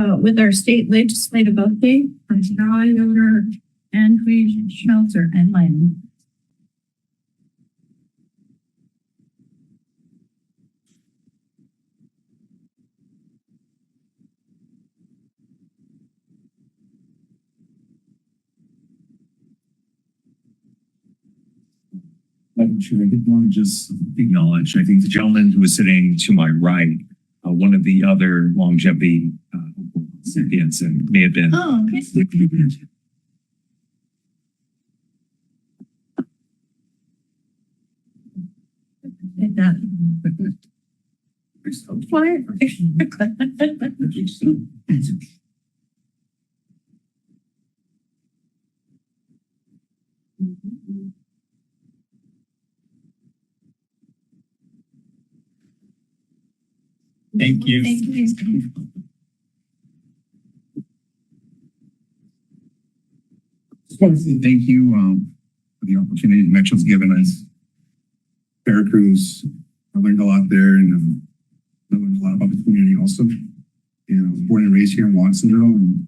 with our state legislative update from Schauer and Schmelzer and Lang. Madam Chair, I did want to just acknowledge, I think the gentleman who was sitting to my right, one of the other longevity recipients, and may have been. Oh, okay. We're so quiet. Thank you. Thank you. Just want to say thank you for the opportunity Metro's given us. Veracruz, I learned a lot there and learned a lot about the community also. And I was born and raised here in Watsonville and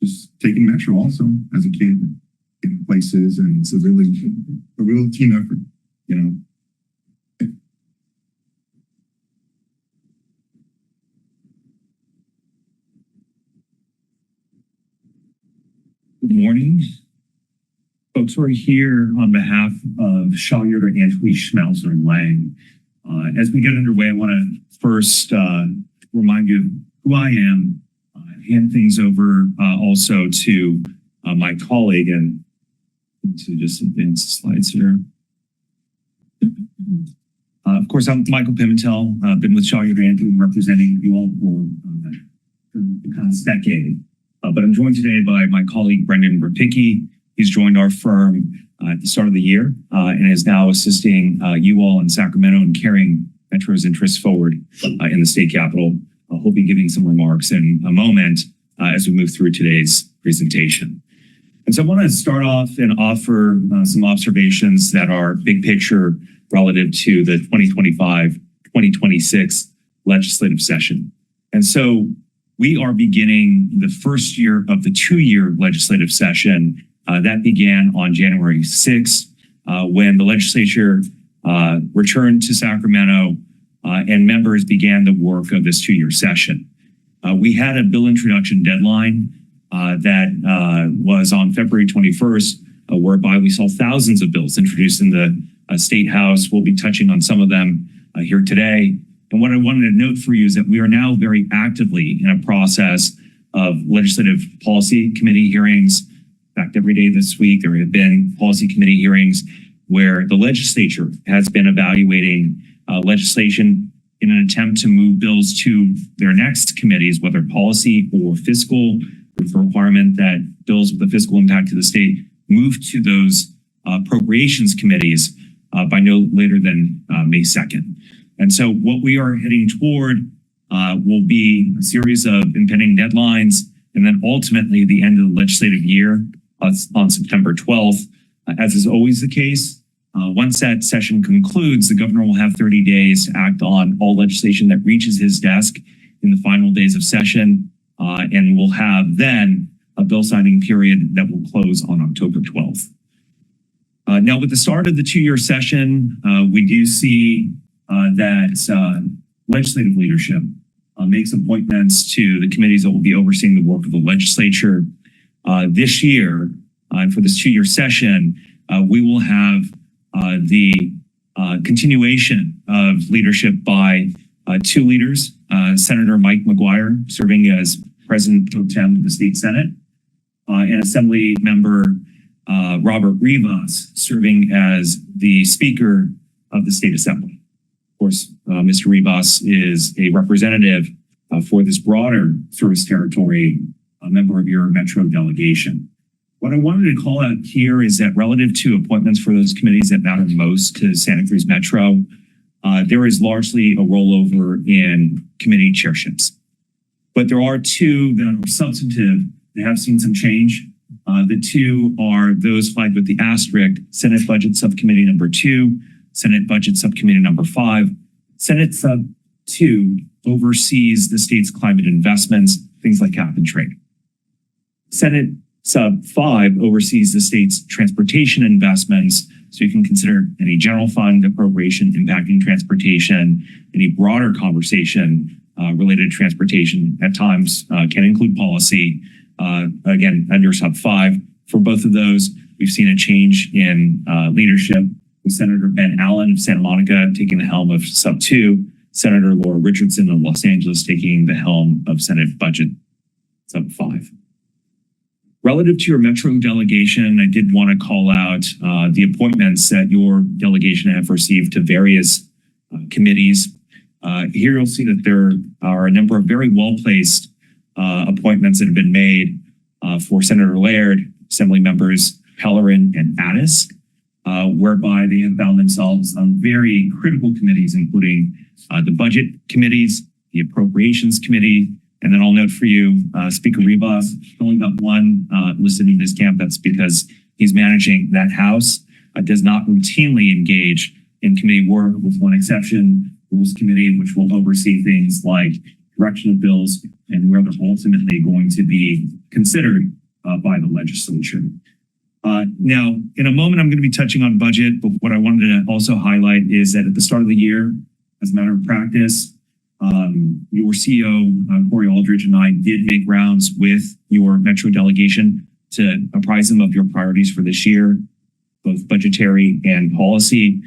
just taking Metro also as a kid, getting places, and it's a real team effort, you know. Good morning. Folks, we're here on behalf of Schauer, Antwi, Schmelzer, and Lang. As we get underway, I want to first remind you who I am, hand things over also to my colleague, and to just advance the slides here. Of course, I'm Michael Pimentel, been with Schauer, Antwi, representing you all for the past decade. But I'm joined today by my colleague, Brendan Rapicki. He's joined our firm at the start of the year and is now assisting you all in Sacramento in carrying Metro's interests forward in the state capitol. He'll be giving some remarks in a moment as we move through today's presentation. And so I want to start off and offer some observations that are big picture relative to the 2025-2026 legislative session. And so we are beginning the first year of the two-year legislative session that began on January 6th when the legislature returned to Sacramento and members began the work of this two-year session. We had a bill introduction deadline that was on February 21st, whereby we saw thousands of bills introduced in the State House. We'll be touching on some of them here today. And what I wanted to note for you is that we are now very actively in a process of legislative policy committee hearings. In fact, every day this week, there have been policy committee hearings where the legislature has been evaluating legislation in an attempt to move bills to their next committees, whether policy or fiscal, with the requirement that bills with a fiscal impact to the state move to those appropriations committees by no later than May 2nd. And so what we are heading toward will be a series of impending deadlines, and then ultimately the end of the legislative year on September 12th. As is always the case, once that session concludes, the governor will have 30 days to act on all legislation that reaches his desk in the final days of session, and we'll have then a bill signing period that will close on October 12th. Now, with the start of the two-year session, we do see that legislative leadership makes appointments to the committees that will be overseeing the work of the legislature. This year, for this two-year session, we will have the continuation of leadership by two leaders, Senator Mike McGuire, serving as President Pro Tem of the State Senate, and Assembly Member Robert Rivas, serving as the Speaker of the State Assembly. Of course, Mr. Rivas is a representative for this broader service territory, a member of your Metro delegation. What I wanted to call out here is that relative to appointments for those committees that matter most to Santa Cruz Metro, there is largely a rollover in committee chairships. But there are two that are substantive that have seen some change. The two are those flagged with the asterisk: Senate Budget Subcommittee number 2, Senate Budget Subcommittee number 5. Senate Sub 2 oversees the state's climate investments things like cap and trade. Senate Sub 5 oversees the state's transportation investments, so you can consider any general fund appropriation impacting transportation, any broader conversation related to transportation at times can include policy. Again, under Sub 5, for both of those, we've seen a change in leadership with Senator Ben Allen of Santa Monica taking the helm of Sub 2, Senator Laura Richardson of Los Angeles taking the helm of Senate Budget Sub 5. Relative to your Metro delegation, I did want to call out the appointments that your delegation have received to various committees. Here you'll see that there are a number of very well-placed appointments that have been made for Senator Laird, Assembly members Pellerin and Addis, whereby they have found themselves on very critical committees, including the budget committees, the appropriations committee, and then I'll note for you, Speaker Rivas only got one listed in this camp. That's because he's managing that house, does not routinely engage in committee work, with one exception, Rules Committee, which will oversee things like direction of bills and where they're ultimately going to be considered by the legislature. Now, in a moment, I'm going to be touching on budget, but what I wanted to also highlight is that at the start of the year, as a matter of practice, your CEO, Corey Aldridge, and I did make rounds with your Metro delegation to apprise them of your priorities for this year, both budgetary and policy,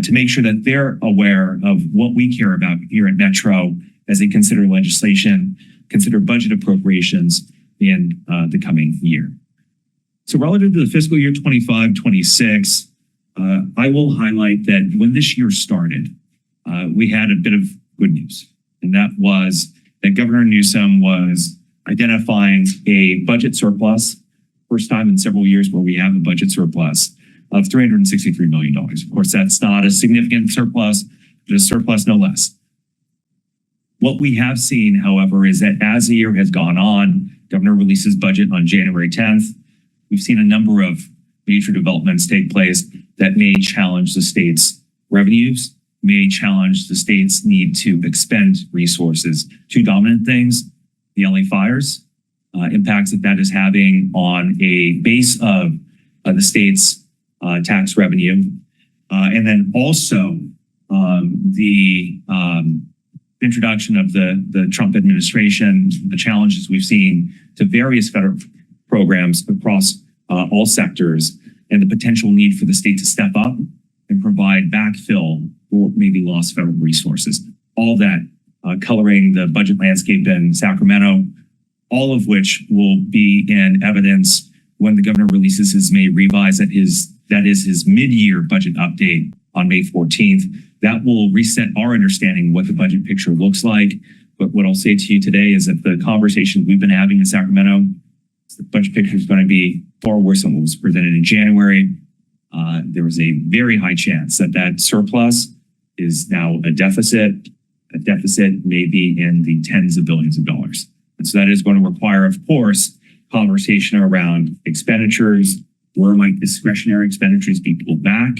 to make sure that they're aware of what we care about here at Metro as they consider legislation, consider budget appropriations in the coming year. So relative to the fiscal year 25-26, I will highlight that when this year started, we had a bit of good news. And that was that Governor Newsom was identifying a budget surplus, first time in several years where we have a budget surplus of $363 million. Of course, that's not a significant surplus, but a surplus no less. What we have seen, however, is that as the year has gone on, Governor releases budget on January 10th. We've seen a number of major developments take place that may challenge the state's revenues, may challenge the state's need to expend resources. Two dominant things: the LA fires, impacts that is having on a base of the state's tax revenue, and then also the introduction of the Trump administration, the challenges we've seen to various federal programs across all sectors, and the potential need for the state to step up and provide backfill for maybe lost federal resources. All that coloring the budget landscape in Sacramento, all of which will be in evidence when the governor releases his May revise, that is his mid-year budget update on May 14th. That will reset our understanding of what the budget picture looks like. But what I'll say to you today is that the conversations we've been having in Sacramento, the budget picture is going to be far worse than what was presented in January. There was a very high chance that that surplus is now a deficit. A deficit may be in the tens of billions of dollars. And so that is going to require, of course, conversation around expenditures. Where might discretionary expenditures be pulled back?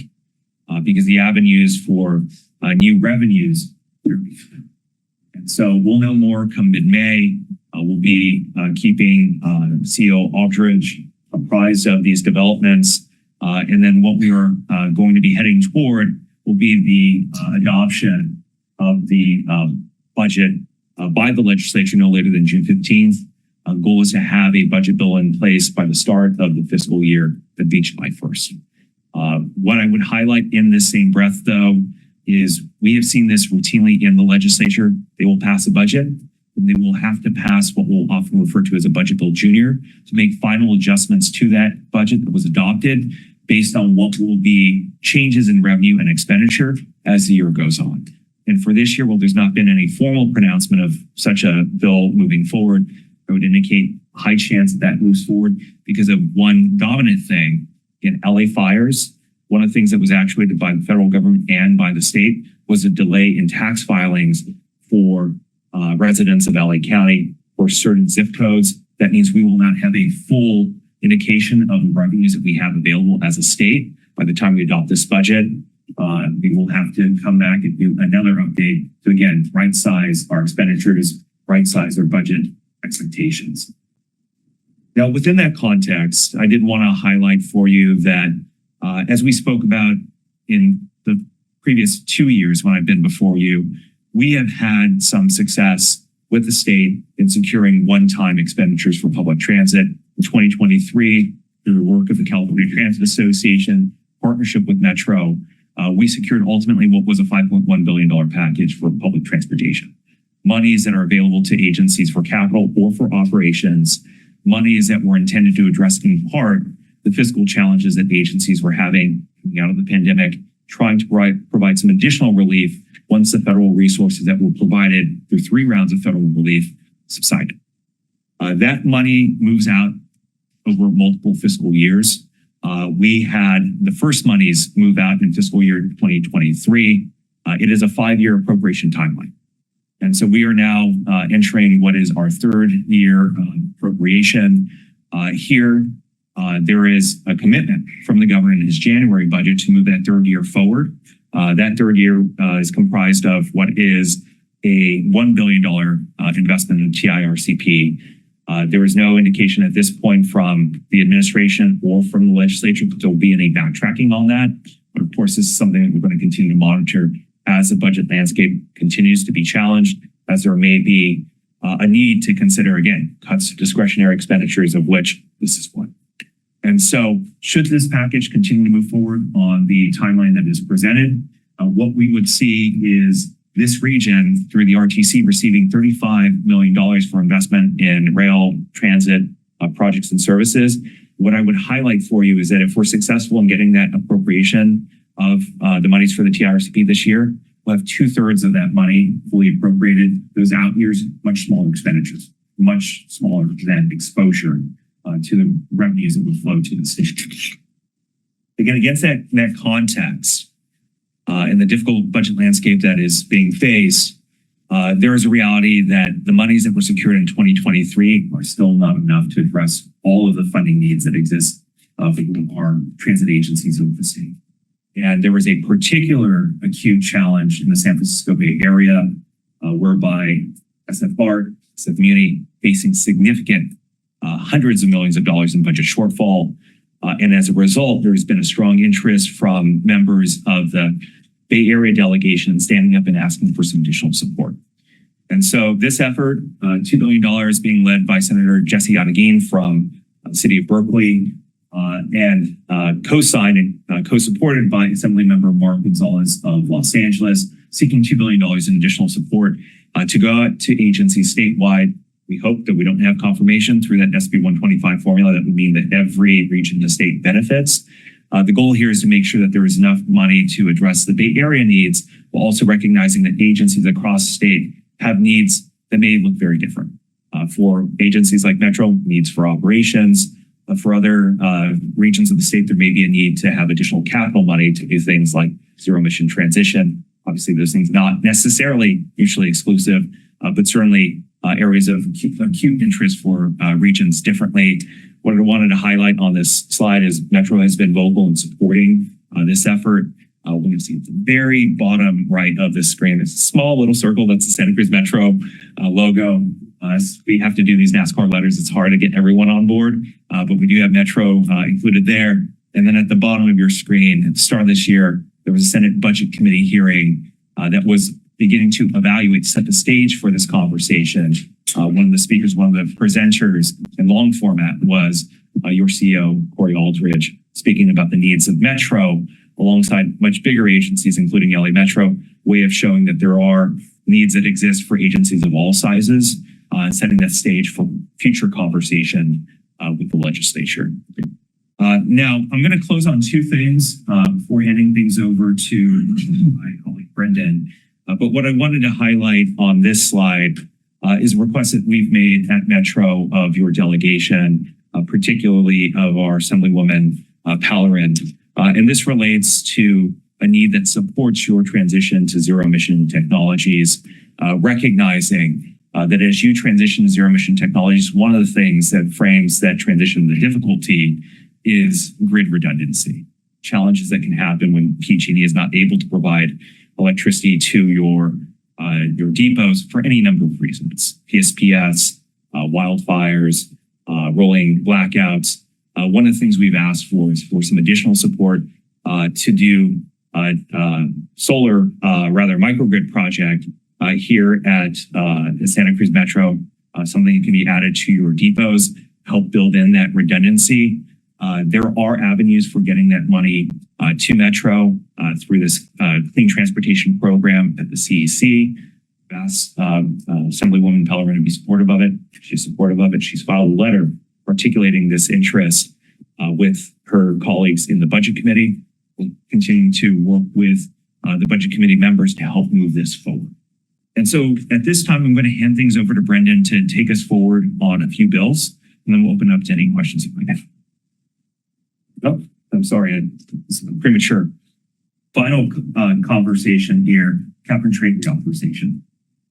Because the avenues for new revenues. And so we'll know more come mid-May. We'll be keeping CEO Aldridge apprised of these developments. And then what we are going to be heading toward will be the adoption of the budget by the legislature no later than June 15th. Our goal is to have a budget bill in place by the start of the fiscal year, that'd be July 1st. What I would highlight in this same breath, though, is we have seen this routinely in the legislature. They will pass a budget, and they will have to pass what we'll often refer to as a budget bill junior to make final adjustments to that budget that was adopted based on what will be changes in revenue and expenditure as the year goes on. And for this year, while there's not been any formal pronouncement of such a bill moving forward, I would indicate a high chance that that moves forward because of one dominant thing. In LA fires, one of the things that was actuated by the federal government and by the state was a delay in tax filings for residents of LA County for certain zip codes. That means we will not have a full indication of the revenues that we have available as a state by the time we adopt this budget. We will have to come back and do another update to, again, right size our expenditures, right size our budget expectations. Now, within that context, I did want to highlight for you that as we spoke about in the previous 2 years when I've been before you, we have had some success with the state in securing one-time expenditures for public transit. In 2023, through the work of the California Transit Association, partnership with Metro, we secured ultimately what was a $5.1 billion package for public transportation. Monies that are available to agencies for capital or for operations, monies that were intended to address in part the fiscal challenges that agencies were having coming out of the pandemic, trying to provide some additional relief once the federal resources that were provided through 3 rounds of federal relief subsided. That money moves out over multiple fiscal years. We had the first monies move out in fiscal year 2023. It is a 5-year appropriation timeline. And so we are now entering what is our 3rd year appropriation. Here, there is a commitment from the governor in his January budget to move that 3rd year forward. That 3rd year is comprised of what is a $1 billion investment in TIRCP. There is no indication at this point from the administration or from the legislature that there will be any backtracking on that. But of course, this is something that we're going to continue to monitor as the budget landscape continues to be challenged, as there may be a need to consider, again, cuts to discretionary expenditures, of which this is one. And so should this package continue to move forward on the timeline that is presented, what we would see is this region through the RTC receiving $35 million for investment in rail, transit, projects and services. What I would highlight for you is that if we're successful in getting that appropriation of the monies for the TIRCP this year, we'll have 2/3 of that money fully appropriated. Those out years, much smaller expenditures, much smaller than exposure to the revenues that would flow to the state. Again, against that context and the difficult budget landscape that is being faced, there is a reality that the monies that were secured in 2023 are still not enough to address all of the funding needs that exist for our transit agencies over the state. And there was a particular acute challenge in the San Francisco Bay Area, whereby SF BART, SF Muni, facing significant hundreds of millions of dollars in budget shortfall. And as a result, there's been a strong interest from members of the Bay Area delegation standing up and asking for some additional support. And so this effort, $2 billion being led by Senator Jesse Yadagin from the city of Berkeley, and co-signed and co-supported by Assemblymember Mark Gonzalez of Los Angeles, seeking $2 billion in additional support to go out to agencies statewide. We hope that we don't have confirmation through that SB 125 formula. That would mean that every region in the state benefits. The goal here is to make sure that there is enough money to address the Bay Area needs, while also recognizing that agencies across the state have needs that may look very different. For agencies like Metro, needs for operations. For other regions of the state, there may be a need to have additional capital money to do things like zero emission transition. Obviously, those things not necessarily mutually exclusive, but certainly areas of acute interest for regions differently. What I wanted to highlight on this slide is Metro has been vocal in supporting this effort. We're going to see at the very bottom right of this screen, this small little circle, that's the Santa Cruz Metro logo. We have to do these NASCAR letters. It's hard to get everyone on board, but we do have Metro included there. And then at the bottom of your screen, at the start of this year, there was a Senate Budget Committee hearing that was beginning to evaluate, set the stage for this conversation. One of the speakers, one of the presenters in long format was your CEO, Corey Aldridge, speaking about the needs of Metro alongside much bigger agencies, including LA Metro, way of showing that there are needs that exist for agencies of all sizes, setting that stage for future conversation with the legislature. Now, I'm going to close on 2 things before handing things over to my colleague Brendan. But what I wanted to highlight on this slide is a request that we've made at Metro of your delegation, particularly of our Assemblywoman Pallerin. And this relates to a need that supports your transition to zero emission technologies, recognizing that as you transition to zero emission technologies, one of the things that frames that transition, the difficulty, is grid redundancy. Challenges that can happen when PG&E is not able to provide electricity to your depots for any number of reasons. PSPS, wildfires, rolling blackouts. One of the things we've asked for is for some additional support to do solar, microgrid project here at the Santa Cruz Metro, something that can be added to your depots, help build in that redundancy. There are avenues for getting that money to Metro through this clean transportation program at the CEC. Asked Assemblywoman Pellerin to be supportive of it. She's supportive of it. She's filed a letter articulating this interest with her colleagues in the Budget Committee. We'll continue to work with the Budget Committee members to help move this forward. And so at this time, I'm going to hand things over to Brendan to take us forward on a few bills, and then we'll open up to any questions you might have. Oh, I'm sorry, it's premature. Final conversation here, cap and trade reauthorization.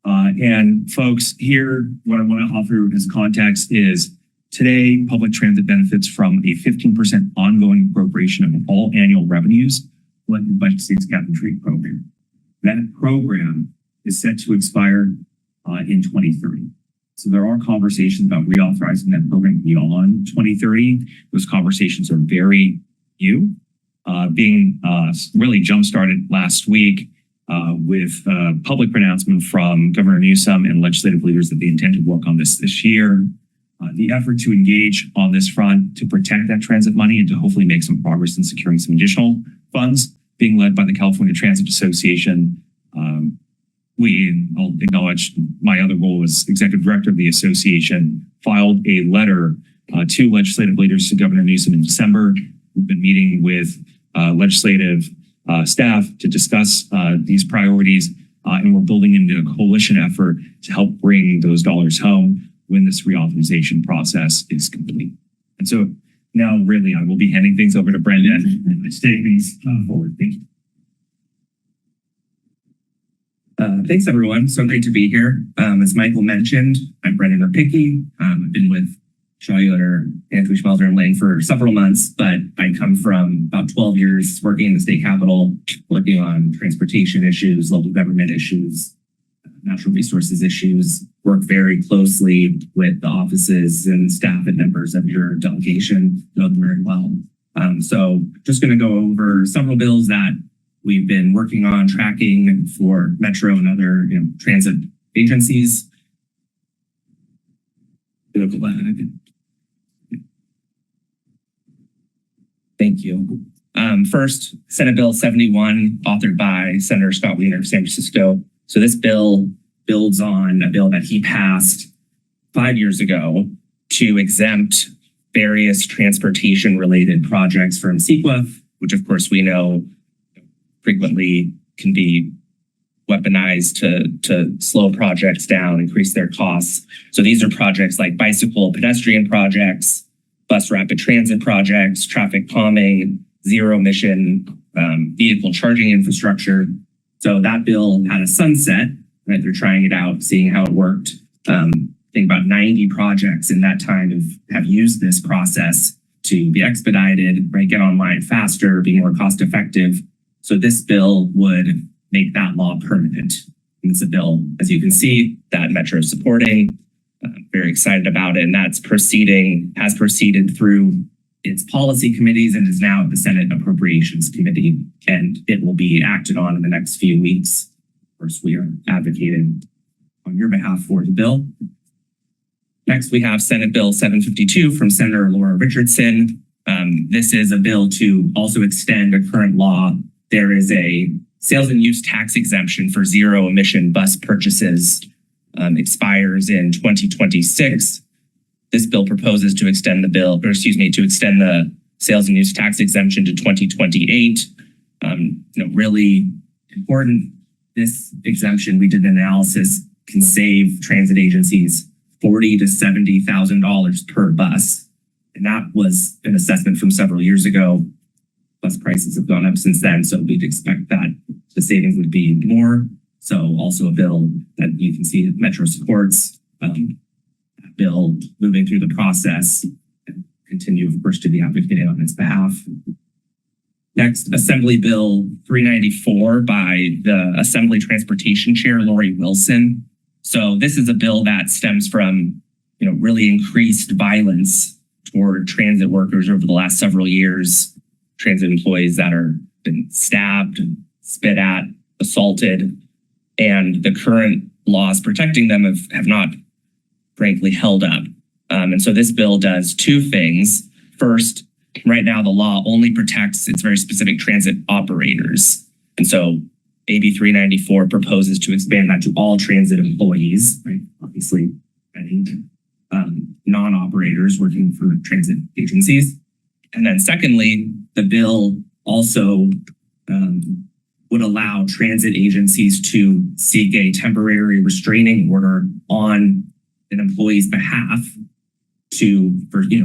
And folks, here, what I want to offer as context is today, public transit benefits from a 15% ongoing appropriation of all annual revenues collected by the state's cap and trade program. That program is set to expire in 2030. So there are conversations about reauthorizing that program beyond 2030. Those conversations are very new, being really jump-started last week with a public pronouncement from Governor Newsom and legislative leaders that they intend to work on this year. The effort to engage on this front to protect that transit money and to hopefully make some progress in securing some additional funds being led by the California Transit Association. I'll acknowledge my other role as executive director of the association, filed a letter to legislative leaders to Governor Newsom in December. We've been meeting with legislative staff to discuss these priorities, and we're building into a coalition effort to help bring those dollars home when this reauthorization process is complete. And so now really I will be handing things over to Brendan and to take things forward. Thank you. Thanks, everyone. So great to be here. As Michael mentioned, I'm Brendan Rapicki. I've been with Shaw Yoder, Anthony Schmelzer, and Lang for several months, but I come from about 12 years working in the state capitol, working on transportation issues, local government issues, natural resources issues, work very closely with the offices and staff and members of your delegation, know them very well. So just going to go over several bills that we've been working on tracking for Metro and other transit agencies. Thank you. First, Senate Bill 71, authored by Senator Scott Wiener of San Francisco. So this bill builds on a bill that he passed 5 years ago to exempt various transportation-related projects from CEQA, which of course we know frequently can be weaponized to slow projects down, increase their costs. So these are projects like bicycle pedestrian projects, bus rapid transit projects, traffic calming, zero emission vehicle charging infrastructure. So that bill had a sunset, right? They're trying it out, seeing how it worked. I think about 90 projects in that time have used this process to be expedited, right? Get online faster, be more cost effective. So this bill would make that law permanent. And it's a bill, as you can see, that Metro is supporting. Very excited about it. And has proceeded through its policy committees and is now at the Senate Appropriations Committee. And it will be acted on in the next few weeks. Of course, we are advocating on your behalf for the bill. Next, we have Senate Bill 752 from Senator Laura Richardson. This is a bill to also extend a current law. There is a sales and use tax exemption for zero emission bus purchases, expires in 2026. This bill proposes to extend the sales and use tax exemption to 2028. Really important. This exemption, we did an analysis, can save transit agencies $40,000 to $70,000 per bus. And that was an assessment from several years ago. Bus prices have gone up since then, so we'd expect that the savings would be more. So also a bill that you can see Metro supports, bill moving through the process and continue, of course, to be advocating on its behalf. Next, Assembly Bill 394 by the Assembly Transportation Chair, Lori Wilson. So this is a bill that stems from really increased violence toward transit workers over the last several years. Transit employees that are been stabbed, spit at, assaulted, and the current laws protecting them have not, frankly, held up. And so this bill does two things. First, right now the law only protects its very specific transit operators. And so AB 394 proposes to expand that to all transit employees, right? Obviously, any non-operators working for transit agencies. And then secondly, the bill also would allow transit agencies to seek a temporary restraining order on an employee's behalf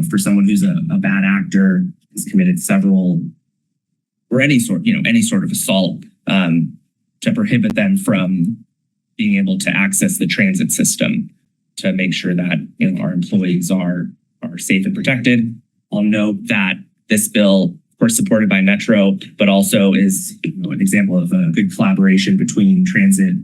for someone who's a bad actor, has committed several or any sort of assault, to prohibit them from being able to access the transit system, to make sure that our employees are safe and protected. I'll note that this bill, of course, supported by Metro, but also is an example of a good collaboration between transit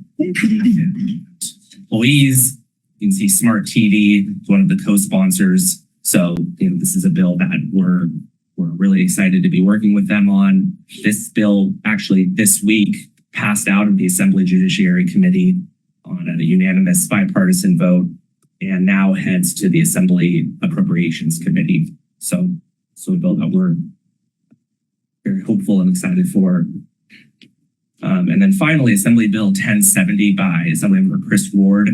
employees. You can see Smart TD is one of the co-sponsors. So this is a bill that we're really excited to be working with them on. This bill actually this week passed out of the Assembly Judiciary Committee on a unanimous bipartisan vote, and now heads to the Assembly Appropriations Committee. So a bill that we're very hopeful and excited for. And then finally, Assembly Bill 1070 by Assemblymember Chris Ward.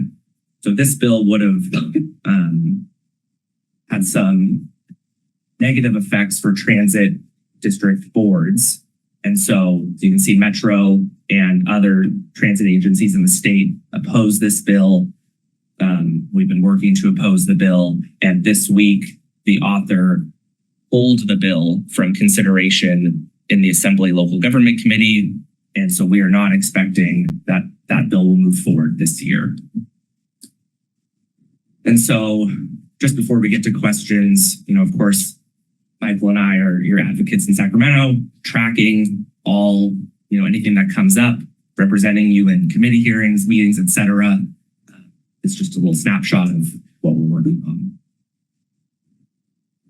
So this bill would have had some negative effects for transit district boards. And so you can see Metro and other transit agencies in the state oppose this bill. We've been working to oppose the bill. And this week, the author pulled the bill from consideration in the Assembly Local Government Committee. And so we are not expecting that bill will move forward this year. And so just before we get to questions, of course, Michael and I are your advocates in Sacramento, tracking all, anything that comes up, representing you in committee hearings, meetings, etc. It's just a little snapshot of what we're working on.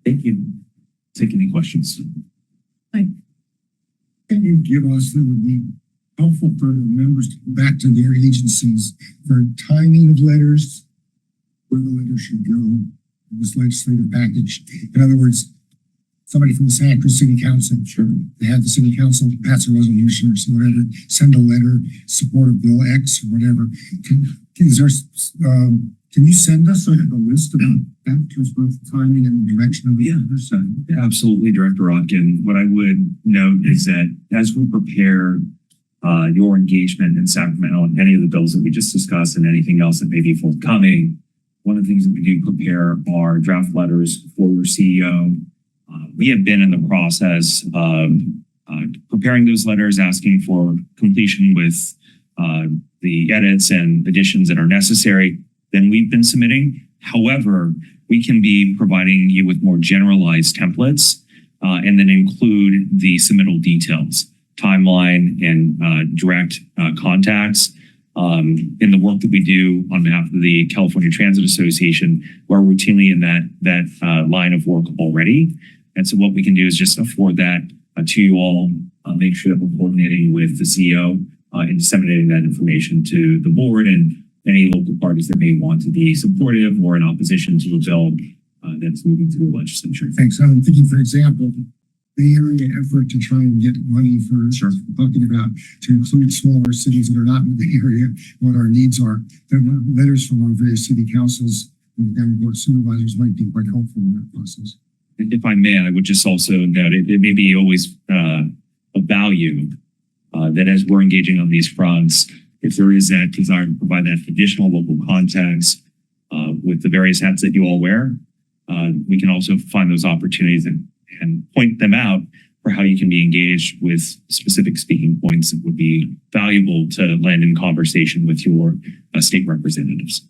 Thank you. Take any questions. Can you give us, that would be helpful for the members to go back to their agencies for timing of letters, where the letter should go in this legislative package? In other words, somebody from the Santa Cruz City Council, sure, they have the City Council pass a resolution or whatever, send a letter, support of Bill X or whatever. Can you send us a list about that, because both the timing and the direction of the letters? Yeah, absolutely, Director Rotkin. What I would note is that as we prepare your engagement in Sacramento and any of the bills that we just discussed and anything else that may be forthcoming, one of the things that we do prepare are draft letters for your CEO. We have been in the process of preparing those letters, asking for completion with the edits and additions that are necessary. Then we've been submitting. However, we can be providing you with more generalized templates and then include the submittal details, timeline, and direct contacts. In the work that we do on behalf of the California Transit Association, we're routinely in that line of work already. And so what we can do is just afford that to you all, make sure that we're coordinating with the CEO and disseminating that information to the board and any local parties that may want to be supportive or in opposition to the bill that's moving through the legislature. Thanks. I'm thinking, for example, the area effort to try and get money for talking about to include smaller cities that are not in the area, what our needs are. The letters from our various city councils and county board supervisors might be quite helpful in that process. If I may, I would just also note it may be always a value that as we're engaging on these fronts, if there is that desire to provide that additional local context with the various hats that you all wear, we can also find those opportunities and point them out for how you can be engaged with specific speaking points that would be valuable to land in conversation with your state representatives.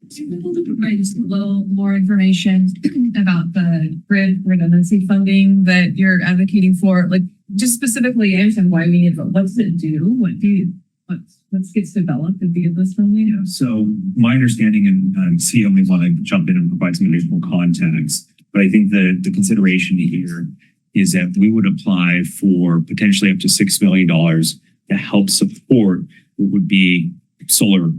Would you be able to provide just a little more information about the grid redundancy funding that you're advocating for? Like, just specifically, I understand why we need it, but what's it do? what gets developed if we get this funding? Yeah, so my understanding, and CEO may want to jump in and provide some additional context, but I think the consideration here is that we would apply for potentially up to $6 million to help support what would be solar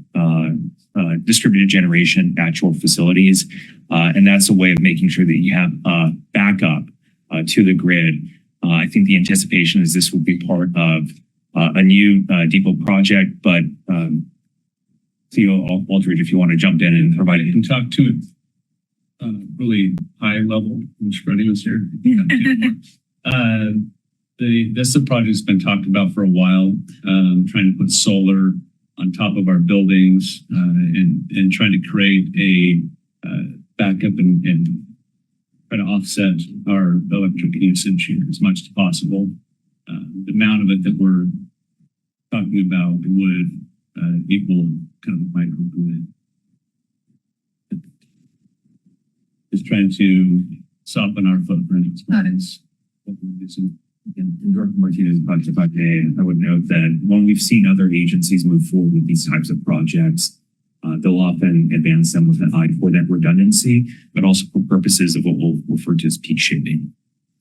distributed generation at your facilities. And that's a way of making sure that you have backup to the grid. I think the anticipation is this would be part of a new depot project, but CEO Aldridge, if you want to jump in and provide it. can talk to it really high level when Freddie was here. This project's been talked about for a while, trying to put solar on top of our buildings and trying to create a backup and try to offset our electric usage as much as possible. The amount of it that we're talking about would equal kind of a microgrid. Just trying to soften our footprint. Got it. That's what we're using. Director Martinez, if I may, I would note that when we've seen other agencies move forward with these types of projects, they'll often advance them with an eye for that redundancy, but also for purposes of what we'll refer to as peak shaving.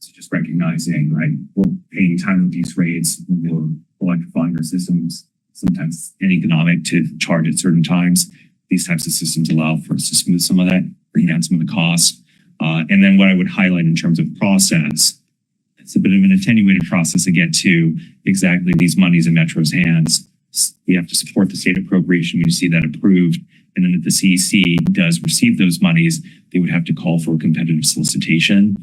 So just recognizing, right, we're paying time of use rates, we're electrifying our systems. Sometimes ineconomic to charge at certain times. These types of systems allow for us to smooth some of that, bring down some of the costs. And then what I would highlight in terms of process, it's a bit of an attenuated process to get to exactly these monies in Metro's hands. We have to support the state appropriation when you see that approved. And then if the CEC does receive those monies, they would have to call for a competitive solicitation.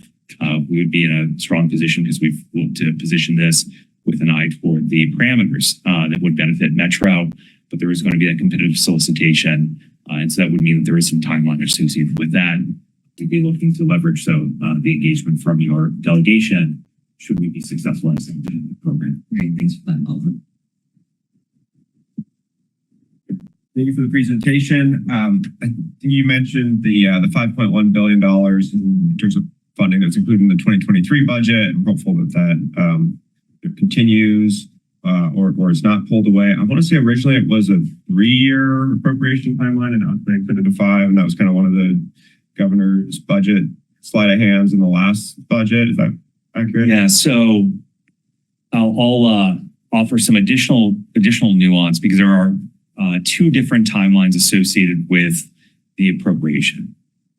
We would be in a strong position because we've looked to position this with an eye toward the parameters that would benefit Metro, but there is going to be that competitive solicitation. And so that would mean that there is some timeline associated with that. We'd be looking to leverage the engagement from your delegation should we be successful in the program. Great, thanks for that, Alvin. Thank you for the presentation. I think you mentioned the $5.1 billion in terms of funding that's included in the 2023 budget. I'm hopeful that it continues or is not pulled away. I want to say originally it was a 3-year appropriation timeline, and now they put it to 5, and that was kind of one of the governor's budget sleight of hands in the last budget. Is that accurate? Yeah, so I'll offer some additional nuance because there are 2 different timelines associated with the appropriation.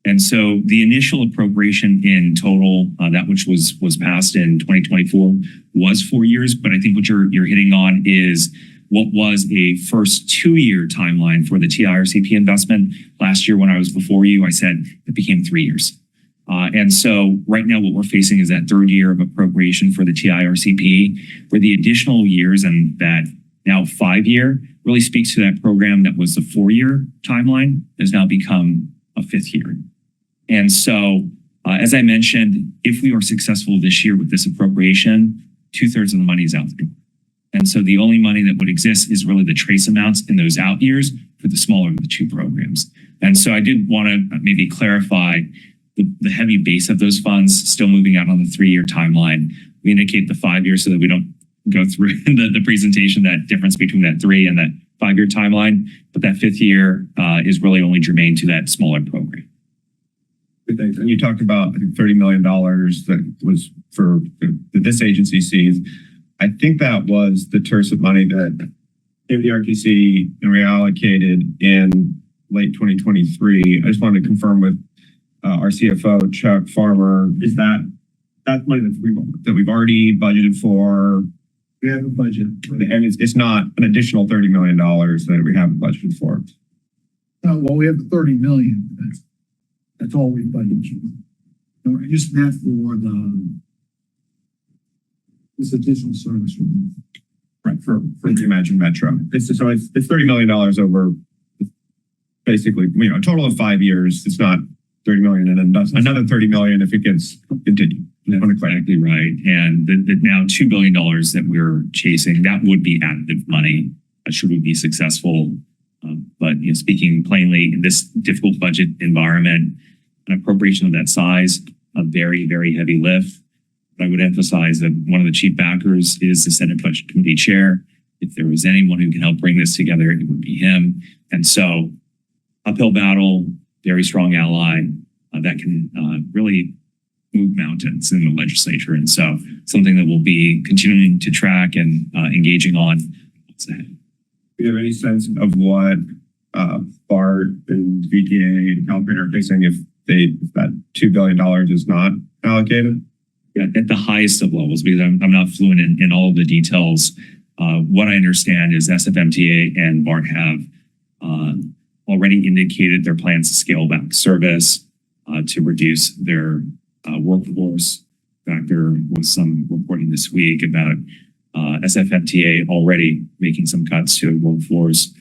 And so the initial appropriation in total, that which was passed in 2024, was 4 years. But I think what you're hitting on is what was a first 2-year timeline for the TIRCP investment. Last year, when I was before you, I said it became 3 years. And so right now, what we're facing is that 3rd year of appropriation for the TIRCP, where the additional years and that now 5-year really speaks to that program that was the 4-year timeline has now become a 5th year. And so, as I mentioned, if we are successful this year with this appropriation, 2/3 of the money is out there. And so the only money that would exist is really the trace amounts in those out years for the smaller of the 2 programs. And so I did want to maybe clarify the heavy base of those funds still moving out on the 3-year timeline. We indicate the 5 years so that we don't go through the presentation, that difference between that 3 and that 5-year timeline. But that 5th year is really only germane to that smaller program. Thanks. And you talked about, I think, $30 million that was for that this agency sees. I think that was the TIRCP money that the RTC reallocated in late 2023. I just wanted to confirm with our CFO, Chuck Farmer, is that money that we've already budgeted for? We have a budget. And it's not an additional $30 million that we haven't budgeted for. Well, we have the 30 million. That's all we budgeted. No, I just meant for this additional service. Right, for Reimagine Metro. It's $30 million over basically, a total of 5 years. It's not 30 million and then another 30 million if it gets continued. That's exactly right. And the now $2 billion that we're chasing, that would be additive money should we be successful. But speaking plainly, in this difficult budget environment, an appropriation of that size, a very, very heavy lift. But I would emphasize that one of the chief backers is the Senate Budget Committee Chair. if there was anyone who can help bring this together, it would be him. And so uphill battle, very strong ally that can really move mountains in the legislature. And so something that we'll be continuing to track and engaging on. Do you have any sense of what BART and VTA and California are facing if that $2 billion is not allocated? Yeah, at the highest of levels, because I'm not fluent in all of the details. What I understand is SFMTA and BART have already indicated their plans to scale back service to reduce their workforce. In fact, there was some reporting this week about SFMTA already making some cuts to workforce,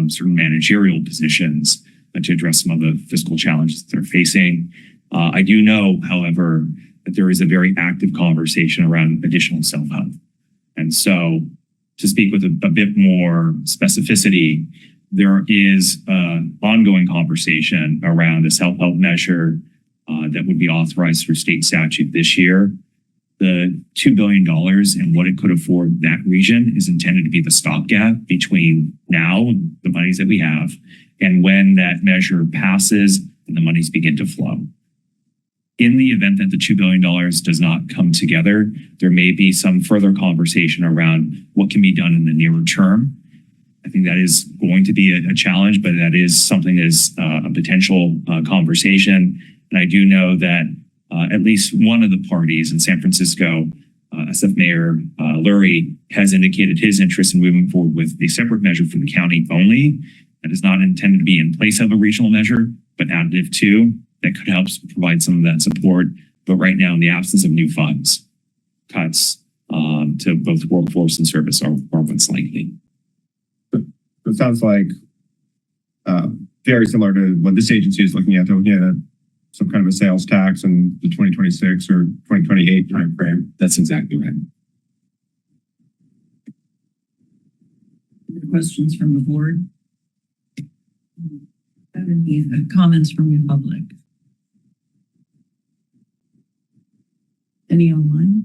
certain managerial positions to address some of the fiscal challenges that they're facing. I do know, however, that there is a very active conversation around additional self-help. And so to speak with a bit more specificity, there is an ongoing conversation around a self-help measure that would be authorized through state statute this year. The $2 billion and what it could afford that region is intended to be the stopgap between now, the monies that we have, and when that measure passes and the monies begin to flow. In the event that the $2 billion does not come together, there may be some further conversation around what can be done in the nearer term. I think that is going to be a challenge, but that is something that is a potential conversation. And I do know that at least one of the parties in San Francisco, SF Mayor Lurie, has indicated his interest in moving forward with a separate measure for the county only. That is not intended to be in place of a regional measure, but additive to, that could help provide some of that support. But right now, in the absence of new funds, cuts to both workforce and service are what's likely. It sounds like very similar to what this agency is looking at. They're looking at some kind of a sales tax in the 2026 or 2028 timeframe. That's exactly right. Questions from the board? Any comments from the public? Any online?